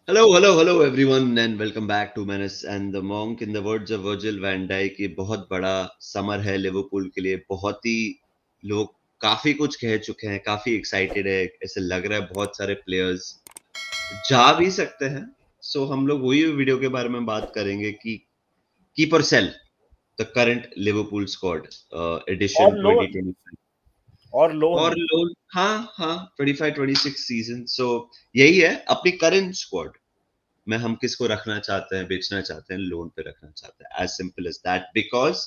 Hello, everyone, and welcome back to Menace and the Monk. In the words of Virgil van Dijk, ये बहुत बड़ा summer है Liverpool के लिए. बहुत ही लोग काफी कुछ कह चुके हैं, काफी एक्साइटेड है. ऐसे लग रहा है बहुत सारे प्लेयर्स जा भी सकते हैं. सो हम लोग वही वीडियो के बारे में बात करेंगे कि कीप और sell the current Liverpool squad addition और लोन 2025 और लोन और लोग. हाँ 25-26 सीजन. सो यही है अपनी करंट स्क्वाड में हम किसको रखना चाहते हैं, बेचना चाहते हैं, लोन पे रखना चाहते हैं. As simple as that. Because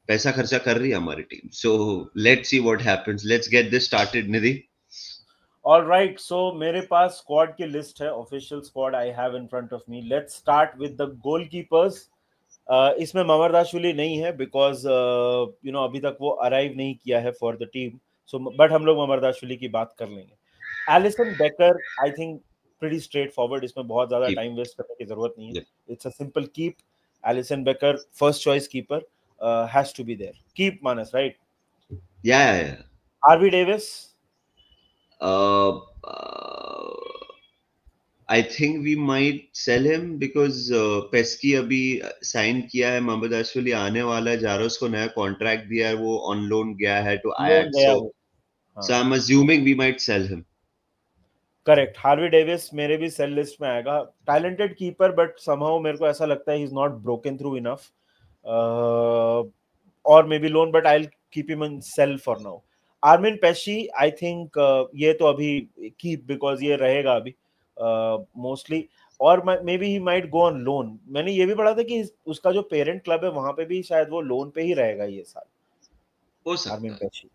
पैसा खर्चा कर रही है हमारी team. So let's see what happens. Let's get this started. Nidhi. Alright, so मेरे पास स्क्वाड की लिस्ट है. Official squad I have in front of me. Let's start with the goalkeepers. इसमें ममरदाशविली नहीं है बिकॉज अभी तक वो अराइव नहीं किया है for the team. So but हम लोग ममरदाशविली की बात कर लेंगे. Allison baker, I think pretty straight forward. इसमें बहुत ज्यादा कीप. टाइम वेस्ट करने की जरूरत नहीं है. Yep. It's a simple keep. Alisson Becker first choice keeper, has to be there. Keep Manas, right? Yeah. RB Davis. uh, uh, I think we might sell him because पेस्की अभी sign किया है. मोहम्मद अशफली आने वाला है. जारोस को नया कॉन्ट्रैक्ट दिया है. वो ऑन लोन गया है टू लोन आयाक्स. गया सो वो. हाँ, so I'm assuming we might sell him. Correct. Harvey Davis मेरे भी सेल लिस्ट में आएगा. टैलेंटेड कीपर बट समहाउ मेरे को ऐसा लगता है he is not broken through enough. और maybe loan, but I will keep him in sell for now. Armin Pecsi, I think ये तो अभी कीप बिकॉज ये रहेगा अभी मोस्टली. और may be he might go on loan. मैंने ये भी पढ़ा था कि उसका जो पेरेंट क्लब है वहां पे भी शायद वो लोन पे ही रहेगा ये साल. हो सकता आर्मिन है. पेशी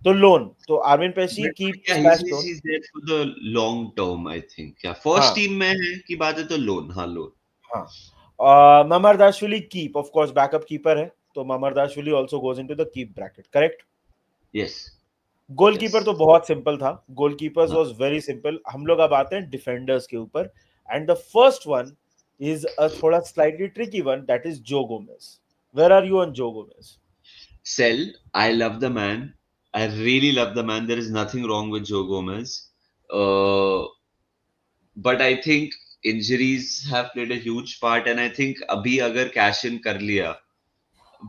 तो लोन. तो आर्मिन पेशी But keep yeah, slash loan. he's there for the long term, I think. Yeah, first हाँ team में है की बात है तो लोन. हाँ, लोन. हाँ. Mamardashvili keep, of course backup keeper है. तो Mamardashvili also goes into the keep bracket, correct? Yes. Goalkeeper तो Yes. बहुत सिंपल था. गोलकीपर्स हाँ. Was very simple. हम लोग अब आते हैं डिफेंडर्स के ऊपर. And the first one is a थोड़ा slightly tricky one, that is Joe Gomez. Where are you on Joe Gomez? Sell. I love the man. I really love the man. There is nothing wrong with Joe Gomez. Uh, but I think injuries have played a huge part, and I think अभी अगर cash in कर लिया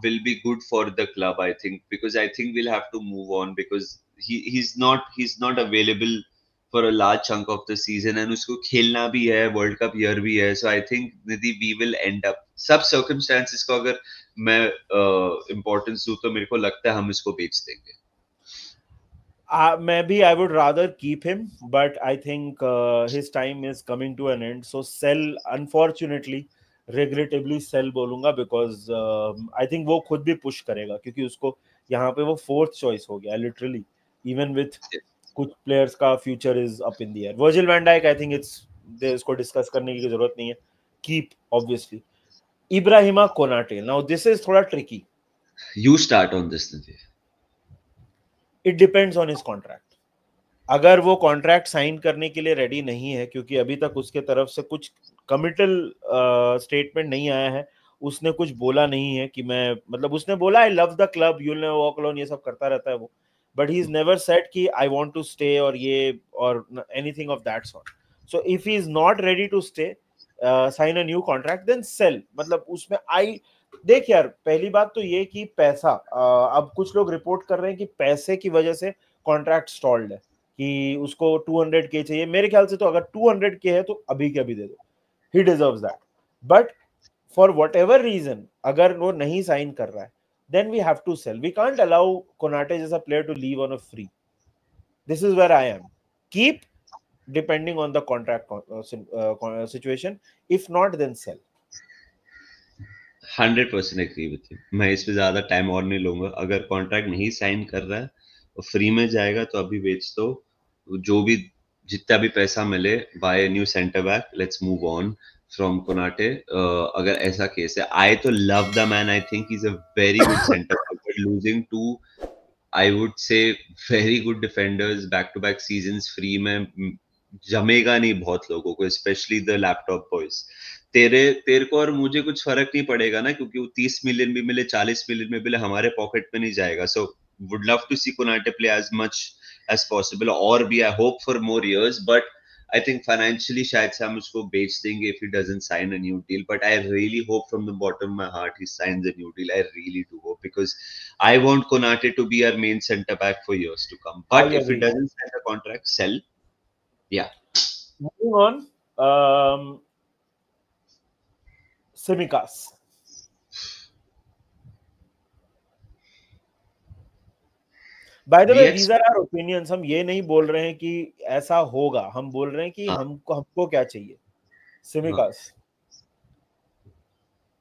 will be good for the club. I think because I think we'll have to move on because he's not available for a large chunk of the season and उसको खेलना भी है. World cup year भी है. So I think Nidhi we will end up सब circumstances को अगर मैं importance दूं तो मेरे को लगता है हम इसको बेच देंगे. Maybe I would rather keep him, but I think his time is coming to an end. So sell, unfortunately, regrettably sell बोलूंगा because I think वो खुद भी push करेगा क्योंकि उसको यहाँ पे वो fourth choice हो गया literally. Even with कुछ players का future is up in the air. Virgil van Dijk, I think इसको discuss करने की जरूरत नहीं है. Keep, obviously. Ibrahima Konate. Now this is थोड़ा tricky. You start on this, Nitin. It depends on his contract. अगर वो कॉन्ट्रैक्ट साइन करने के लिए रेडी नहीं है क्योंकि अभी तक उसके तरफ से कुछ कमिटल स्टेटमेंट नहीं आया है. उसने कुछ बोला नहीं है कि मैं, मतलब उसने बोला I love the club, you will never walk alone, ये सब करता रहता है वो. But he is never said कि आई वांट टू स्टे और ये और anything of that sort. So if he is not ready to stay, sign a new contract, then sell. मतलब उसमें आई देख यार, पहली बात तो ये कि पैसा, अब कुछ लोग रिपोर्ट कर रहे हैं कि पैसे की वजह से कॉन्ट्रैक्ट स्टॉल्ड है कि उसको 200K चाहिए. मेरे ख्याल से तो अगर 200K है तो अभी के अभी दे दो. He deserves that. But for whatever reason अगर वो नहीं साइन कर रहा है, then we have to sell. We can't allow Konate जैसा player to leave on a free. This is where I am. Keep depending on the contract situation. If not, then sell. 100% agree with you. मैं इस पे ज्यादा time और नहीं लूंगा. अगर contract नहीं साइन कर रहा है और फ्री में जाएगा तो अभी बेच दो. जो भी जितना भी पैसा मिले, buy new centre back. Let's move on from Konate. अगर ऐसा केस है, आई तो love the man. I think is a very good centre back. But losing two, I would say, very good defenders back to back seasons free में जमेगा नहीं बहुत लोगों को, स्पेशली द लैपटॉप बॉयज. तेरे को और मुझे कुछ फर्क नहीं पड़ेगा ना, क्योंकि वो 30 मिलियन भी मिले, 40 मिलियन में मिले, हमारे पॉकेट में नहीं जाएगा. So would love to see Konate play as much as possible, और भी I hope for more years. But I think financially शायद से हम उसको बेच देंगे if he doesn't sign a new deal. But I really hope from the bottom of my heart he signs a new deal. I really do hope, because I want Konate to be our main centre back for years to come. I But if he agree. doesn't sign a contract, sell. Yeah. Moving on, Tsimikas. By the We way, these are expect. our opinions. हम ये नहीं बोल रहे हैं कि ऐसा होगा, हम बोल रहे हैं कि हाँ, हमको क्या चाहिए. हाँ. Tsimikas.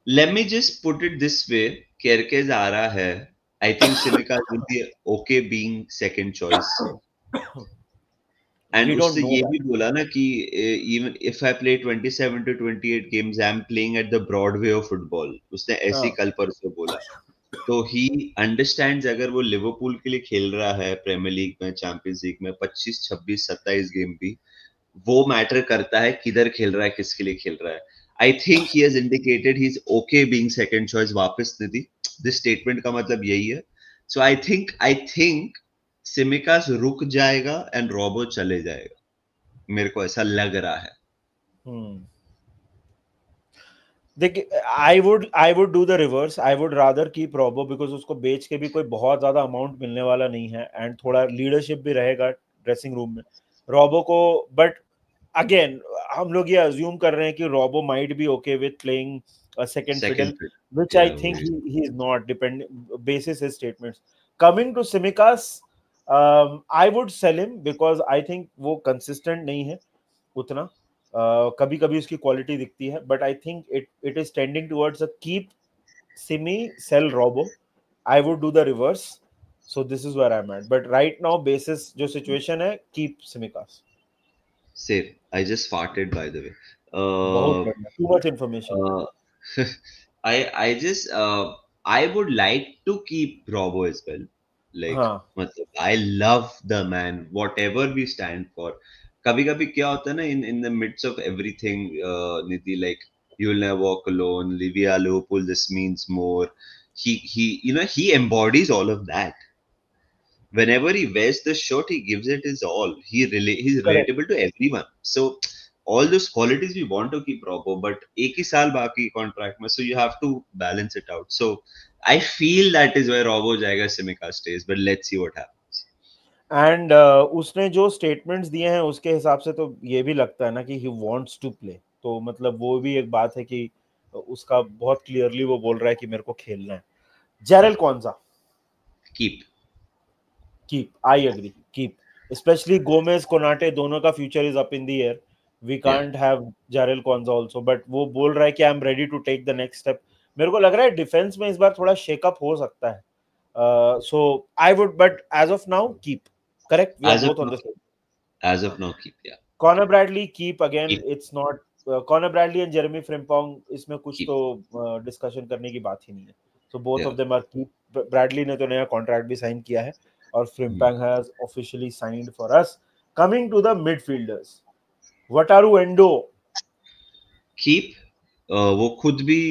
Let me just put it this way. Kerkez आ रहा है. I think Tsimikas will be okay being second choice. And We don't उससे know ये that. भी बोला ना कि even if I play 27 to 28 games I am playing at the Broadway of football, उसने ऐसे ही हाँ. कल परसों बोला. तो ही अंडरस्टैंड्स अगर वो लिवरपूल के लिए खेल रहा है प्रीमियर लीग में, चैंपियंस लीग में 25 26 27 गेम भी, वो मैटर करता है किधर खेल रहा है, किसके लिए खेल रहा है. आई think he has indicated he is okay being second choice. वापस निधि, दिस स्टेटमेंट का मतलब यही है. सो आई थिंक सिमिकास रुक जाएगा एंड रोबो चले जाएगा. मेरे को ऐसा लग रहा है. देखिए, I would do the reverse. I would rather keep Robo because उसको बेच के भी कोई बहुत ज्यादा अमाउंट मिलने वाला नहीं है एंड थोड़ा लीडरशिप भी रहेगा ड्रेसिंग रूम में रोबो को. बट अगेन हम लोग ये अज्यूम कर रहे हैं कि Robo might be okay with playing second second fiddle, fit. which I या think वही. he is not, depending basis his statements. Coming to Tsimikas, I would sell him because I think वो consistent नहीं है उतना. कभी कभी उसकी quality दिखती है, but I think it is tending towards a keep Simi sell Robo. I would do the reverse. So this is where I am at, but right now basis जो सिचुएशन है, keep Tsimikas. Same. I just farted, by the way. बहुत Uh, बढ़िया, too much information. uh, I just I would like to keep Robo as well. Like, हाँ. मतलब, I love the man. Whatever we stand for. कभी कभी क्या होता है ना, in the midst of everything, Nidhi, like, you'll never walk alone. Livia Liverpool, this means more. He embodies all of that. Whenever he wears the shirt, he gives it his all. He's correct. relatable to everyone. So all those qualities we want to keep Robo, but एक ही साल बाकी contract में, so you have to balance it out. So I feel that is where Robo जाएगा, Simika stays, but let's see what happens. And उसने जो statements दिए हैं उसके हिसाब से तो ये भी लगता है ना कि ही वांट्स टू प्ले. तो मतलब वो भी एक बात है कि उसका बहुत क्लियरली वो बोल रहा है कि मेरे को खेलना है. जेरल कौनसा. Keep. I agree. Keep. Especially Gomez, Konate, दोनों का future is up in the air. We Yeah. can't have Jarrell Konza also. But वो बोल रहा है कि I'm ready to take the next step. मेरे को लग रहा है डिफेंस में इस बार थोड़ा शेकअप हो सकता है. So I would, but as of now, keep. Correct. We are As of both on now, the same. as of now, keep. Yeah. Connor Bradley, keep again. Keep. It's not Connor Bradley and Jeremy Frimpong. इसमें कुछ Keep. तो discussion करने की बात ही नहीं है. So both Yeah. of them are keep. Bradley ने तो नया कॉन्ट्रैक्ट भी साइन किया है और Frimpong has officially signed for us. Coming to the midfielders, Wataru Endo. Keep. वो खुद भी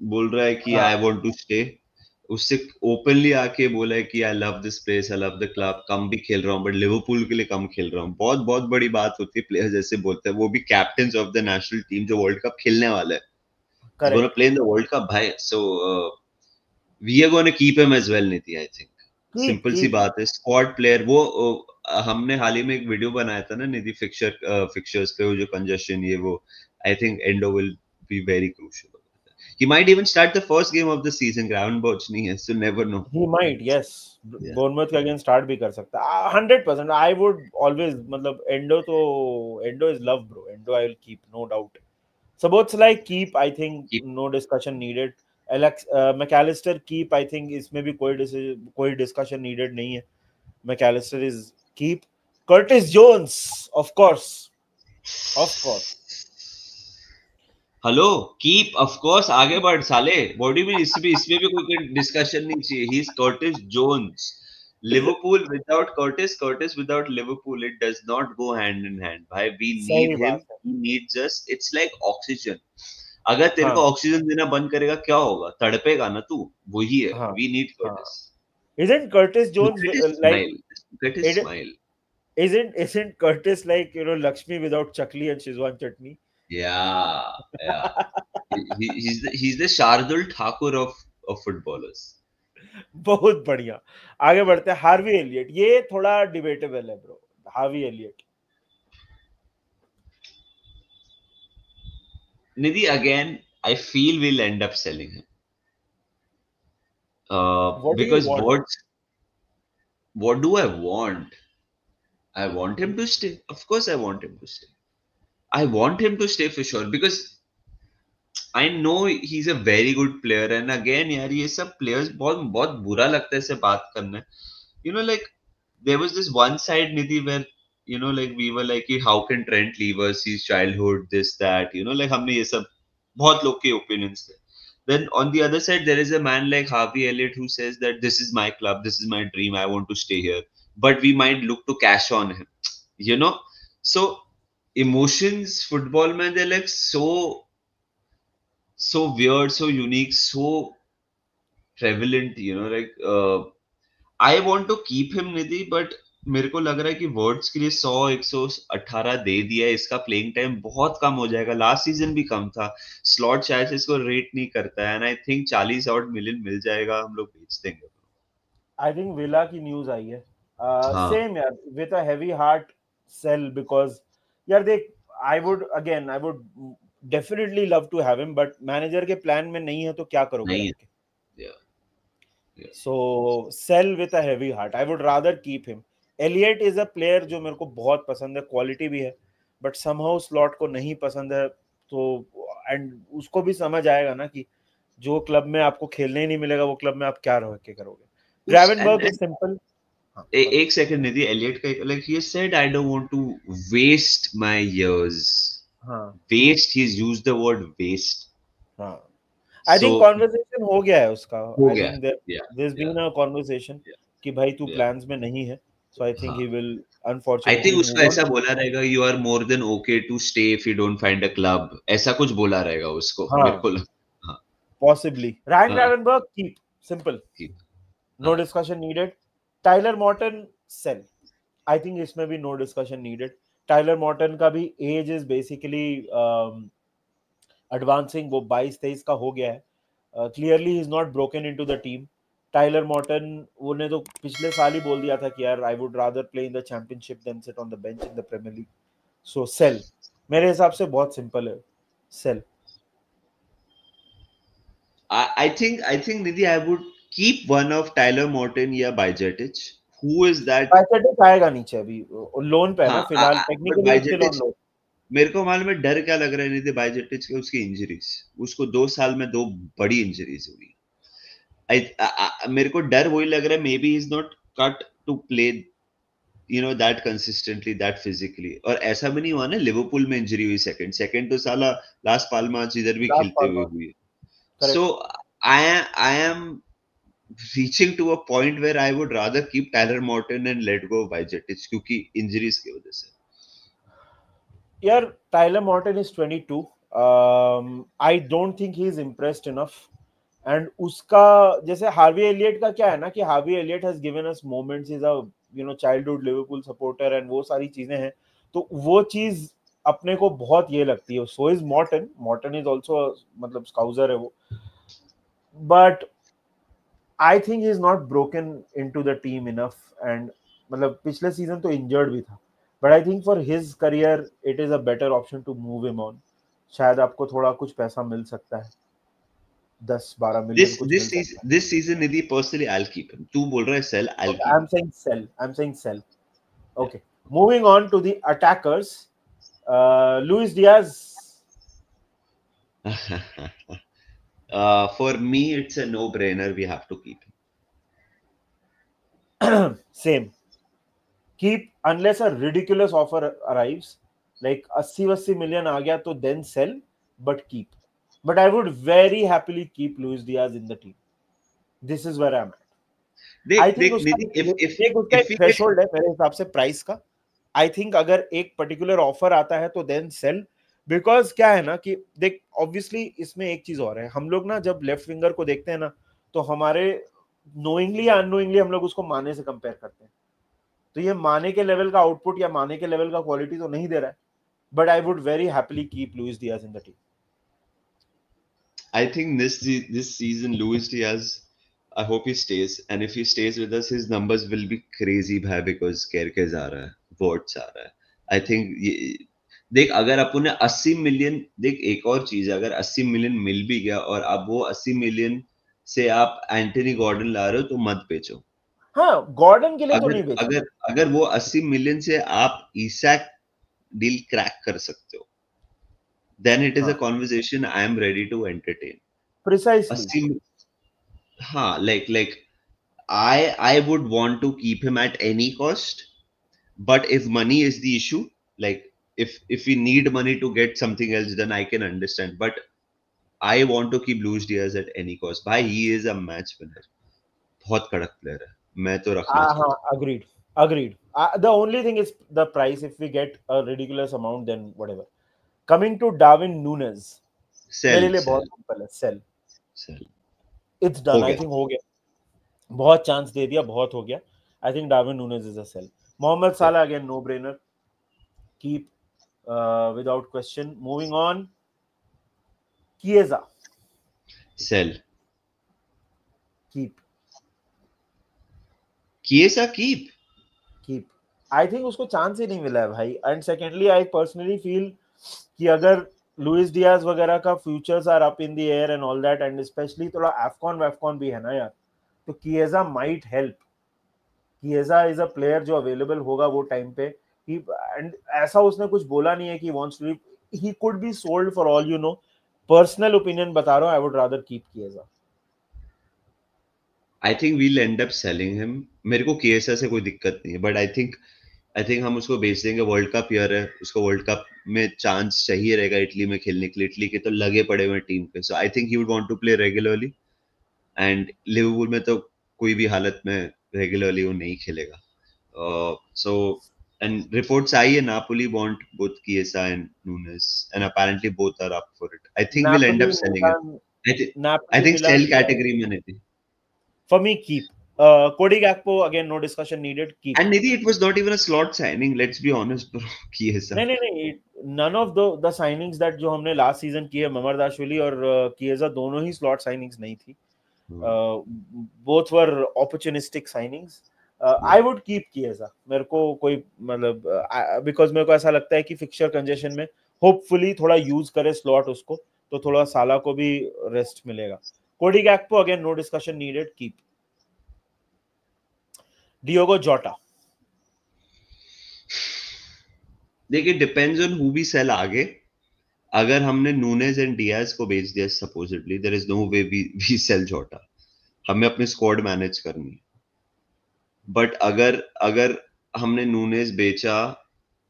बोल रहा है कि हाँ. I want to stay. उससे ओपनली आके बोला है कि I love this place, I love the club, कम भी खेल रहा हूँ बट लिवरपूल के लिए कम खेल रहा हूँ. बहुत बहुत बड़ी बात होती है प्लेयर्स जैसे बोलते हैं, वो भी captain of the national team जो वर्ल्ड कप खेलने वाला है. He's going to Correct. play in the World Cup, भाई. So we are going to keep him as well, Niti. I think. Simple सी बात है. स्क्वाड प्लेयर वो हमने हाल ही में एक वीडियो बनाया था ना निधि, फिक्चर्स पे, वो जो कंजेशन ये वो. I think endo will be very crucial. He might even start the first game of the season. Gravenberch नहीं है, so never know. He might, yes. Yeah. Bournemouth के अगेंस्ट स्टार्ट भी कर सकता है. 100%. I would always, मतलब Endo is love, bro. Endo I will keep, no doubt. So both like keep, I think Keep. no discussion needed. Alex McAllister keep, I think इसमें भी कोई discussion needed नहीं है. McAllister is keep. Curtis Jones, of course. Hello, keep of course. आगे बढ़ साले. Body में इसमें भी कोई डिस्कशन नहीं चाहिए. He is Curtis Jones. Liverpool without Curtis without Liverpool, it does not go hand in hand. भाई, we need him. He needs us. It's like oxygen. अगर तेरे को ऑक्सीजन देना बंद करेगा क्या होगा? तड़पेगा ना तू. वही है. We need Curtis. Isn't Curtis Jones like? Look at his smile. Isn't Curtis like, Lakshmi without chakli and Shizwan chutney? Yeah, yeah. He's the Shardul Thakur of footballers. बहुत बढ़िया. आगे बढ़ते हैं. हार्वी एलियट, ये थोड़ा डिबेटेबल है bro. Harvey Elliott. Nidhi, again, I feel we'll end up selling him. What do you Because want? what do I want? I want him to stay. Of course, I want him to stay. I want him to stay for sure because I know he's a very good player. And again, यार ये सब players बहुत बहुत बुरा लगता है इससे बात करना. Like there was this one side, Nidhi, where like we were like, how can Trent leave us? His childhood, this, that. Like हमने ये सब बहुत लोग के opinions थे. Then on the other side, there is a man like Harvey Elliott who says that this is my club, this is my dream, I want to stay here. But we might look to cash on him. So emotions, football, man, they're like so weird, so unique, so prevalent. Like I want to keep him, Nidhi, but मेरे को लग रहा है कि words के लिए 100-118 दे दिया है. इसका प्लेइंग टाइम बहुत कम हो जाएगा. लास्ट सीजन भी कम था. स्लॉट शायद से इसको रेट नहीं करता है. And I think 40 odd million मिल जाएगा, हम लोग बेच देंगे. आई थिंक विला की न्यूज आई है. हाँ, सेम यार, with a heavy heart sell, because यार देख, I would definitely love to have him, but manager के प्लान में नहीं है तो क्या करोगे नहीं रख है. के. Yeah, yeah. So sell with a heavy heart. I would rather keep him. Elliott is a player जो मेरे को बहुत पसंद है, क्वालिटी भी है, बट समहाउ स्लॉट को नहीं पसंद है. तो एंड उसको भी समझ आएगा ना कि जो क्लब में आपको खेलने ही नहीं मिलेगा, वो क्लब में आप क्या रह के करोगे. ग्रेवेनबर्ग इज सिंपल. हाँ, एक सेकंड, निधि, एलियट का like he said I don't want to waste my years. हाँ, Waste, he's used the word waste. हाँ. आई So थिंक कॉन्वर्सेशन हो गया है उसका. हो आई गया. Think Yeah, there's yeah, been a conversation yeah, कि भाई तू yeah. प्लान्स में नहीं है. So I think हाँ. he will I think unfortunately उसको move on. ऐसा बोला रहेगा, you are more than okay to stay if you don't find a club. ऐसा कुछ बोला रहेगा उसको, मेरे हाँ, को हाँ, possibly. Ryan हाँ, Gravenberch, keep. Simple. ठीक, No हाँ. discussion needed. Tyler Morton, sell. I think इसमें भी no discussion needed. Tyler Morton का भी age is basically advancing. वो 22-23 का हो गया है. Clearly he's not broken into the team. Tyler Morton, वो ने तो पिछले साल ही बोल दिया था कि यार I would rather play in the Championship then sit on the bench in the Premier League. So sell. मेरे हिसाब से बहुत सिंपल है. Sell. I think Nidhi, I would keep one of Tyler Morton या Bajcetic. Who is that? बायसेटिक आएगा नीचे अभी, loan पे है ना हाँ, फिलहाल. but technically still on Bajcetic, loan. मेरे को मालूम है, डर क्या लग रहा है निधि बाइजेटिच के, उसकी इंजरीज. उसको 2 साल में 2 बड़ी इंजरीज हुई. मेरे को डर वही लग रहा है, maybe is not cut to play that consistently, that physically. और ऐसा भी नहीं हुआ ना, लिवरपूल में इंजरी हुई सेकंड तो साला लास्ट पाल्मा इधर भी लास्ट खेलते पाल हुए मार. हुई. So correct. I am reaching to a point where I would rather keep Tyler Morton and let go of Bajcetic क्योंकि इंजरीज की वजह से. यार Tyler Morton is 22. I don't think he is impressed enough. And उसका जैसे Harvey Elliott का क्या है ना कि Harvey Elliott has given us moments. Is a childhood Liverpool supporter and वो सारी चीजें हैं. तो वो चीज अपने को बहुत ये लगती है. So is Morton. Morton is also मतलब स्काउजर है वो. But I think he is not broken into the team enough. And मतलब पिछले सीजन तो इंजर्ड भी था. But I think for his career it is a better option to move him on. शायद आपको थोड़ा कुछ पैसा मिल सकता है, 10-12 मिलियन कुछ मिल सकता है. This season Nidhi personally I'll keep him. तू बोल रहा है sell, I'll Okay, keep I'm saying sell. I'm saying sell. Okay. Moving on to the attackers. Luis Diaz. him. For me it's a no-brainer, we have to keep him. Same. Keep unless a ridiculous offer arrives. Like 80 million आ गया तो then sell, but keep. But I would very happily keep Luis Diaz in the team. This is where I'm at. I think उसका एक if we threshold है मेरे हिसाब से price का. I think अगर एक पर्टिकुलर ऑफर आता है तो देन सेल. बिकॉज क्या है ना कि देख, ऑब्वियसली इसमें एक चीज और है. हम लोग ना जब लेफ्ट विंगर को देखते हैं ना, तो हमारे नोइंगली या अननोइंगली हम लोग उसको माने से कंपेयर करते हैं. तो ये माने के लेवल का आउटपुट या माने के लेवल का क्वालिटी तो नहीं दे रहा है, but I would very happily keep Luis Diaz in the team. I think this season Luis Diaz, I hope he stays, and if he stays with us, his numbers will be crazy, bhai, because Kerkez आ रहा है, Words आ रहा है. I think देख अगर अपन ने 80 million, देख एक और चीज है, अगर 80 मिलियन मिल भी गया और अब वो 80 मिलियन से आप एंटनी गॉर्डन ला रहे हो तो मत बेचो. हाँ, गॉर्डन के लिए तो अगर नहीं बेचेंगे. अगर अगर वो 80 मिलियन से आप ईसैक डील क्रैक कर सकते हो, then it is a हाँ, conversation I am ready to entertain. Precisely. 80, हाँ, like I would want to keep him at any cost, but if money is the issue, like if we need money to get something else, then I can understand. But I want to keep Luis Diaz at any cost. Bhai, he is a match winner. बहुत कड़क player है. मैं तो रखना हाँ, चाहता हूँ. agreed. The only thing is the price. If we get a ridiculous amount, then whatever. Coming to Darwin Núñez, मेरे लिए बहुत सिंपल है. Sell. It's done. I think हो गया. बहुत चांस दे दिया, बहुत हो गया. I think Darwin Núñez is a sell. Mohamed Salah again, no brainer. Keep without question. Moving on. Chiesa. Sell. Keep. Chiesa keep. I think उसको chance ही नहीं मिला है भाई. And secondly, I personally feel कि अगर लुइस डियाज वगैरह का futures are up in the air and all that, and specially थोड़ा एफकॉन भी है ना यार, तो Chiesa might help. Chiesa is a player जो अवेलेबल होगा वो टाइम पे. एंड ऐसा उसने कुछ बोला नहीं है कि wants to leave. He could be sold for all you know. Personal opinion बता रहा हूँ, I would rather keep Chiesa. I think we'll end up selling him. मेरे को Chiesa से कोई दिक्कत नहीं है, but I think हम उसको बेच देंगे. वर्ल्ड कप ईयर है, उसको वर्ल्ड कप में चांस चाहिए रहेगा इटली में खेलने के लिए. इटली के तो लगे पड़े हुए टीम पे, so I think he would want to play regularly. And Liverpool में तो कोई भी हालत में रेगुलरली वो नहीं खेलेगा. सो एंड रिपोर्ट्स आई है Napoli want both Chiesa and Nunes, and apparently both are up for it. I think we'll end up selling him. I think sell category में नहीं. For me, keep. Cody Gakpo, again, no discussion needed. Keep. And Nidhi, it was not even a slot signing. Let's be honest, bro. Chiesa. नहीं. None of the signings that जो हमने last season किए, ममरदाशविली और Chiesa, दोनों ही slot signings नहीं थी. Both were opportunistic signings. I would keep Chiesa. मेरे को कोई मतलब because मेरे को ऐसा लगता है कि fixture congestion में hopefully थोड़ा use करे slot उसको, तो थोड़ा साला को भी rest मिलेगा. Cody Gakpo, again, no discussion needed. Keep. Diogo Jota. देखिए, depends on who we sell आगे. अगर हमने नूनेज एंड डियाज को बेच दिया supposedly, there is no way we sell Jota. हमें अपनी स्क्वाड मैनेज करनी है. बट अगर हमने नूनेज बेचा,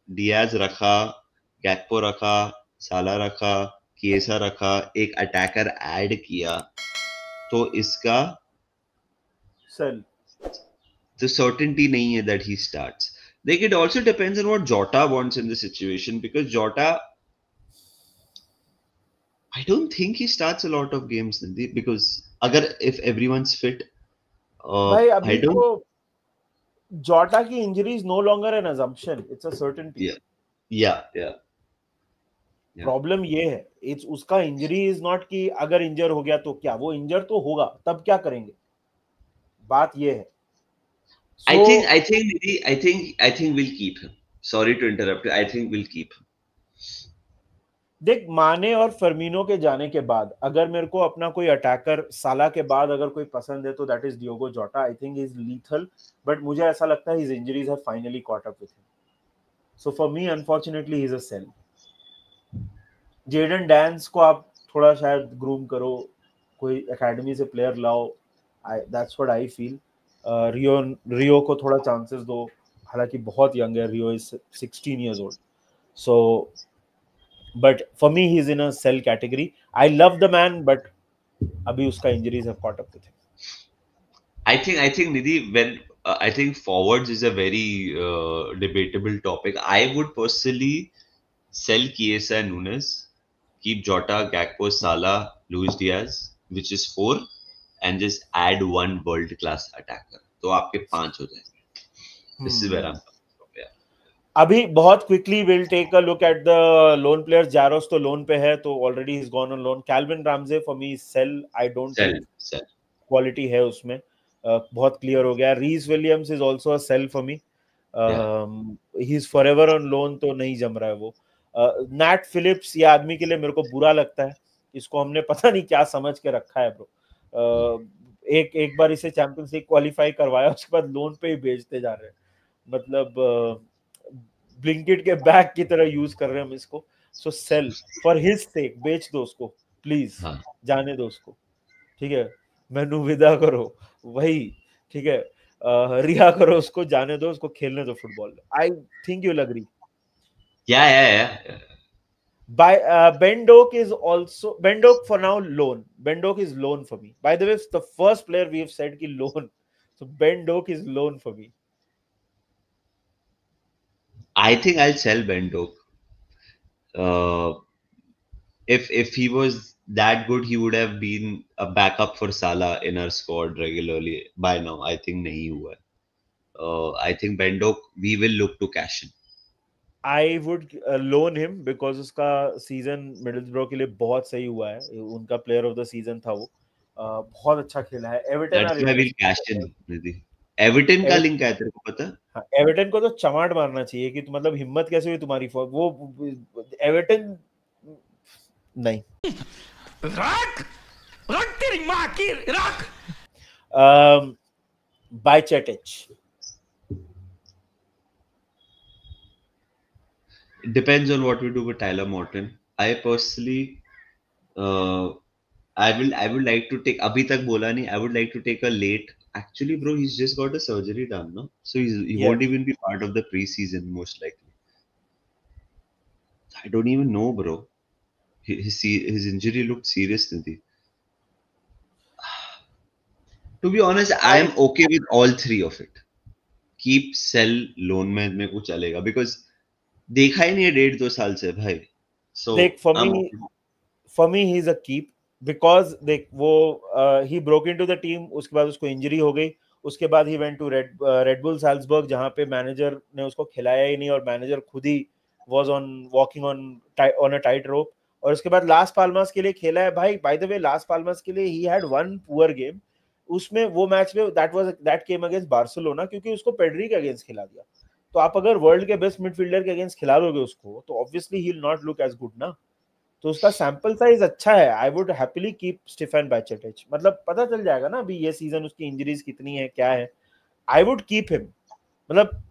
डियाज रखा, गैक्पो रखा, साला रखा, Chiesa रखा, एक अटैकर ऐड किया, तो इसका सेल the certainty नहीं है that he starts. Like it also depends on what Jota wants in the situation, because Jota, I don't think he starts a lot of games, Nidhi, because if everyone's fit, भाई अभी I don't. तो Jota की injury is no longer an assumption, it's a certainty. Yeah. Problem ये है, it's उसका injury is not कि अगर इंजर हो गया तो क्या, वो इंजर तो होगा, तब क्या करेंगे, बात ये है. I think we'll keep him. Sorry to interrupt you. I think we'll keep him. देख, माने और फर्मिनो के जाने के बाद अगर मेरे को अपना कोई अटैकर साला के बाद अगर कोई पसंद है तो that is Diogo Jota. I think he is lethal, but मुझे ऐसा लगता है his injuries have finally caught up with him. So for me unfortunately he is a sell. Jayden Danns को आप थोड़ा शायद ग्रूम करो, कोई एकेडमी से प्लेयर लाओ. That's what I feel. Rio को थोड़ा चांसेस दो, हालांकि बहुत यंग है. Rio is 16 years old. So but for me he is in a sell category. I love the man, but abhi uska injuries have caught up with him. I think Nidhi, when I think forwards is a very debatable topic. I would personally sell Chiesa and Nunes, keep Jota, Gakpo, Salah, Luis Diaz, which is 4, and just add one world class attacker. तो आपके 5 हो जाएंगे. This is where I'm coming from. अभी बहुत quickly will take a look at the loan players. Jaros तो loan पे है, तो already is gone on loan. Calvin Ramsay for me sale. I don't think quality है उसमें. बहुत clear हो गया. Rhys Williams is also a sale for me. He is forever on loan, तो नहीं जम रहा है वो. नैट फिलिप्स, ये आदमी के लिए मेरे को बुरा लगता है. इसको हमने पता नहीं क्या समझ के रखा है ब्रो. एक बार इसे चैंपियंस लीग क्वालिफाई करवाया, उसके बाद लोन पे ही भेजते जा रहे हैं. मतलब ब्लिंकिट के बैग की तरह यूज कर रहे हैं हम इसको. सो सेल फॉर हिज सेक. बेच दो उसको प्लीज. जाने दो उसको. ठीक है, मैनू विदा करो वही. ठीक है, रिहा करो उसको, जाने दो उसको, खेलने दो football. I think you will agree. Yeah. Ben Doak is also, Ben Doak for now loan. Ben Doak is loan for me. By the way, it's the first player we have said ki loan. So Ben Doak is loan for me. I think I'll sell Ben Doak. If he was that good, he would have been a backup for Salah in our squad regularly by now. I think nahi hua. I think Ben Doak, we will look to cash in. I would loan him because उसका season मिडलस्ब्रो के लिए बहुत सही हुआ है. उनका player of the season था वो. बहुत अच्छा खेला है. Everton That's why we'll cash in. Everton का लिंक है, तेरे को पता? हाँ, एवर्टन को तो चमाट मारना चाहिए कि मतलब हिम्मत कैसे हुई तुम्हारी. वो एवर्टन नहीं. रख तेरी माँ की रख. Bajcetic. It depends on what we do with Tyler Morton. I personally, I would like to take. अभी तक बोला नहीं. I would like to take a late. Actually, bro, he's just got a surgery done, no? So he won't even be part of the preseason, most likely. I don't even know, bro. His injury looked serious, Nidhi. To be honest, I am okay with all three of it. Keep, sell, loan में मेरे को चलेगा because देखा ही नहीं है 1.5-2 साल से भाई. So देख, for me he is a keep because देख वो he broke into the team. उसके बाद उसको इंजरी हो गई. उसके बाद ही went to Red Bull Salzburg, जहाँ पे मैनेजर ने उसको खिलाया ही नहीं और मैनेजर खुद ही was walking on a tight rope. और उसके बाद लास पाल्मास के लिए खेला है भाई. बाय द वे, लास पाल्मास के लिए he had one poor game. उसमें वो मैच में that came against बार्सिलोना, क्योंकि उसको पेड्री के अगेंस्ट खिला दिया. तो आप अगर वर्ल्ड के बेस्ट मिडफील्डर के अगेंस्ट खिला दोगे उसको, तो obviously he will not look as good ना. तो उसका सैंपल साइज अच्छा है. I would happily keep Stefan Bajcetic. मतलब पता चल जाएगा ना अभी ये सीजन उसकी इंजरीज कितनी है, क्या है. I would keep him. मतलब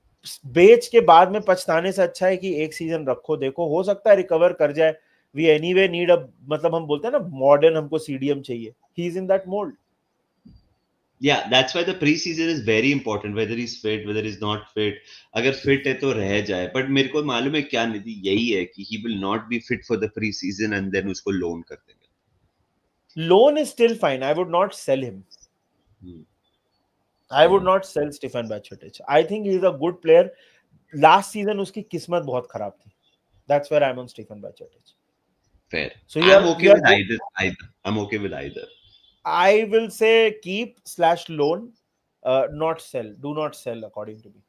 बेच के बाद में पछताने से अच्छा है कि एक सीजन रखो, देखो हो सकता है रिकवर कर जाए. वी एनीवे नीड अ, मतलब हम बोलते हैं ना मॉडर्न, हमको सीडीएम चाहिए. He is in that mould. Yeah, that's why the preseason is very important. Whether he's fit, whether he's not fit. अगर fit है तो रह जाए. But मेरे को मालूम है क्या निधि, यही है कि he will not be fit for the preseason and then उसको loan कर देंगे. Loan is still fine. I would not sell him. I would not sell Stefan Bajcetic. I think he is a good player. Last season उसकी किस्मत बहुत खराब थी. That's where I'm on Stefan Bajcetic. Fair. So I'm okay with either. I'm okay with either. I will say keep/loan, not sell. Do not sell according to me.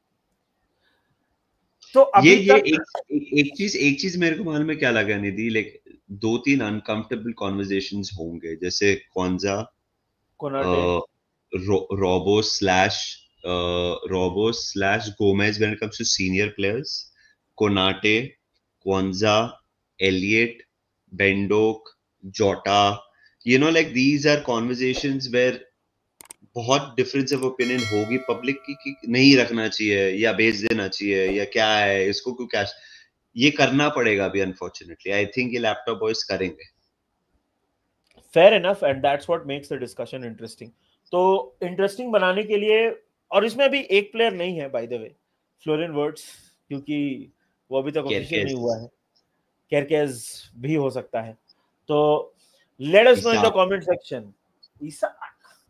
तो अभी एक चीज मेरे को मालूम है क्या लगा निधि. लाइक 2-3 अनकंफर्टेबल कॉन्वर्सेशंस होंगे, जैसे Quansah, Robbo slash Gomez when it comes to senior players. Konate, Quansah, Elliott, बेंडोक, Jota. You know, like these are conversations where बहुत डिफरेंस ऑफ ओपिनियन होगी पब्लिक की कि नहीं रखना चाहिए या बेच देना चाहिए या क्या है इसको, क्यों कैश. ये करना पड़ेगा अभी अनफॉर्चुनेटली. आई थिंक ये लैपटॉप बॉयज करेंगे. Fair enough, and that's what makes the discussion interesting. तो इंटरेस्टिंग बनाने के लिए, और इसमें अभी एक प्लेयर नहीं है by the way, fluorine words, क्योंकि वो अभी तक ऑफिशियल नहीं हुआ है. केरकेज भी हो सकता है. तो let us know in the comment section. ईसा,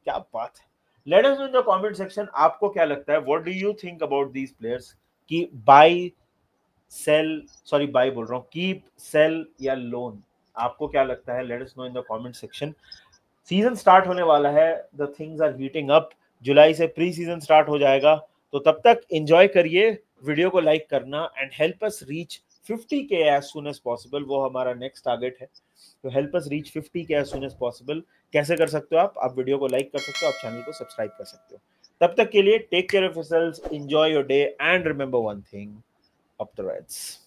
क्या बात है. Let us know in the comment section, आपको क्या लगता है, what do you think about these players कि बाय, सेल, सॉरी बाय बोल रहा हूं, कीप, सेल या लोन. आपको क्या लगता है? Let us know in the comment section. Season start होने वाला है. The things are heating up. जुलाई से प्री सीजन स्टार्ट हो जाएगा. तो तब तक एंजॉय करिए, वीडियो को लाइक करना and help us reach 50K as soon as possible, वो हमारा नेक्स्ट टारगेट है। तो help us reach 50K as soon as possible. कैसे कर सकते हो आप वीडियो को लाइक कर सकते हो, आप चैनल को सब्सक्राइब कर सकते हो। तब तक के लिए take care of yourselves, enjoy your day and remember one thing, up the Reds.